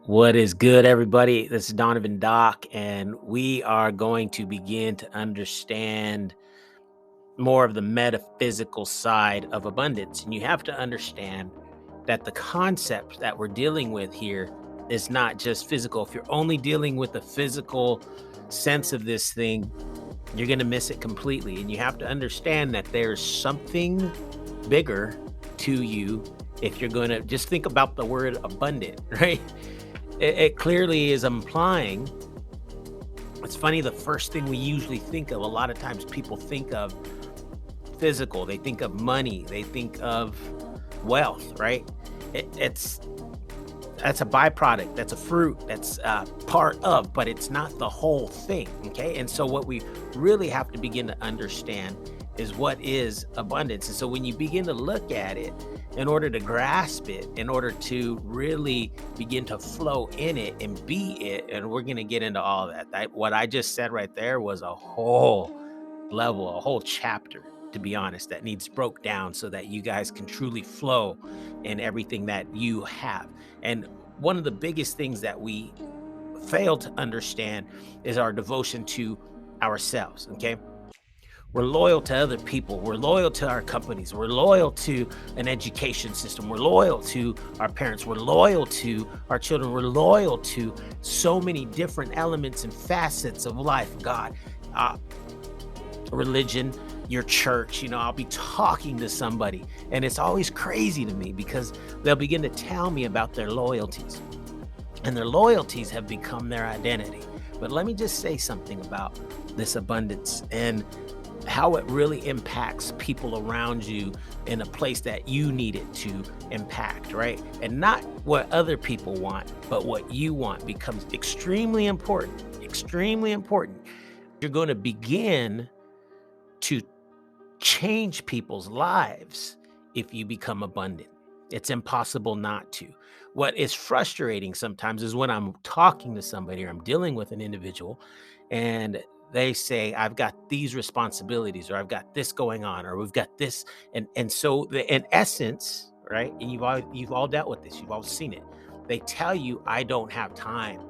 What is good, everybody? This is Donovan Doc, and we are going to begin to understand more of the metaphysical side of abundance. And you have to understand that the concept that we're dealing with here is not just physical. If you're only dealing with the physical sense of this thing, you're going to miss it completely. And you have to understand that there's something bigger to you if you're going to just think about the word abundant, right? It clearly is implying. It's funny, the first thing we usually think of, a lot of times people think of physical, they think of money, they think of wealth, right? It's that's a byproduct, that's a fruit, that's part of, but it's not the whole thing. Okay. And so what we really have to begin to understand is what is abundance. And so when you begin to look at it, in order to grasp it, in order to really begin to flow in it and be it, and we're going to get into all that. What I just said right there was a whole level, a whole chapter, to be honest, that needs broke down so that you guys can truly flow in everything that you have. And one of the biggest things that we fail to understand is our devotion to ourselves. Okay. We're loyal to other people. We're loyal to our companies. We're loyal to an education system. We're loyal to our parents. We're loyal to our children. We're loyal to so many different elements and facets of life. God, religion, your church. I'll be talking to somebody, and it's always crazy to me because they'll begin to tell me about their loyalties, and their loyalties have become their identity. But let me just say something about this abundance and how it really impacts people around you in a place that you need it to impact, right? And not what other people want, but what you want becomes extremely important, extremely important. You're going to begin to change people's lives if you become abundant. It's impossible not to. What is frustrating sometimes is when I'm talking to somebody or I'm dealing with an individual and they say, I've got these responsibilities, or I've got this going on, or we've got this. And so in essence, right? And you've all dealt with this. You've all seen it. They tell you, I don't have time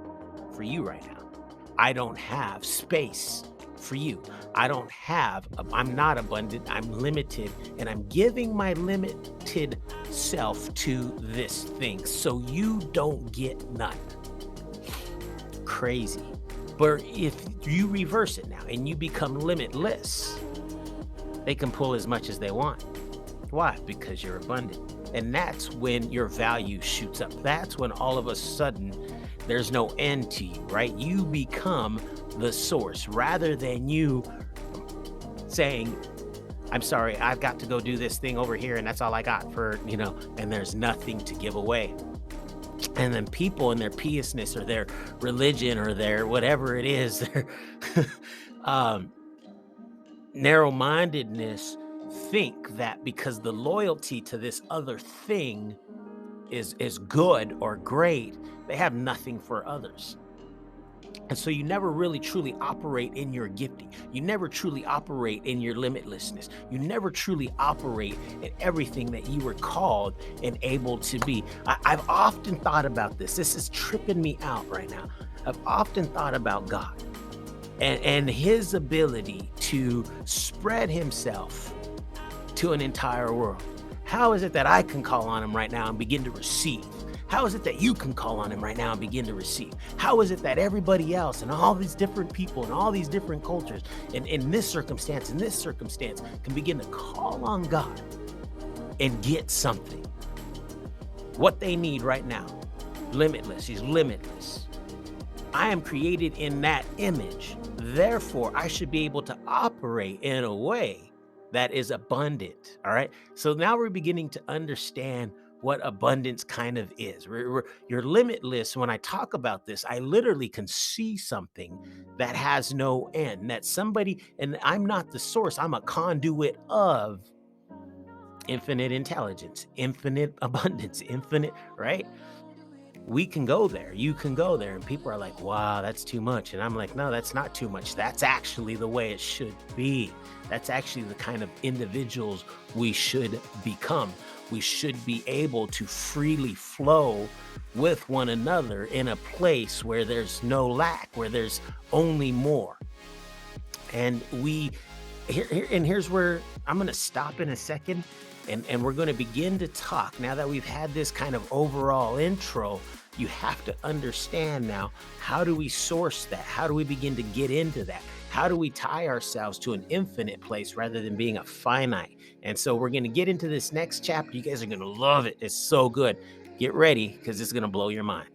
for you right now. I don't have space for you. I'm not abundant. I'm limited, and I'm giving my limited self to this thing. So you don't get none. Crazy. But if you reverse it now and you become limitless, they can pull as much as they want. Why? Because you're abundant. And that's when your value shoots up. That's when all of a sudden there's no end to you, right? You become the source rather than you saying, I'm sorry, I've got to go do this thing over here and that's all I got and there's nothing to give away. And then people in their piousness or their religion or their whatever it is, their narrow-mindedness, think that because the loyalty to this other thing is good or great, they have nothing for others. And so you never really truly operate in your gifting. You never truly operate in your limitlessness. You never truly operate in everything that you were called and able to be. I've often thought about this. This is tripping me out right now. I've often thought about God and his ability to spread himself to an entire world. How is it that I can call on him right now and begin to receive? How is it that you can call on him right now and begin to receive? How is it that everybody else and all these different people and all these different cultures and in this circumstance can begin to call on God and get something? What they need right now. Limitless. He's limitless. I am created in that image. Therefore, I should be able to operate in a way that is abundant. All right. So now we're beginning to understand what abundance kind of is. You're limitless. When I talk about this, I literally can see something that has no end, that somebody, and I'm not the source, I'm a conduit of infinite intelligence, infinite abundance, infinite, right? We can go there. You can go there. And people are like, wow, that's too much. And I'm like, no, that's not too much. That's actually the way it should be. That's actually the kind of individuals we should become. we should be able to freely flow with one another in a place where there's no lack, where there's only more. And here's where I'm going to stop in a second, and we're going to begin to talk. Now that we've had this kind of overall intro, you have to understand now, how do we source that? How do we begin to get into that? How do we tie ourselves to an infinite place rather than being a finite? And so we're going to get into this next chapter. You guys are going to love it. It's so good. Get ready, because it's going to blow your mind.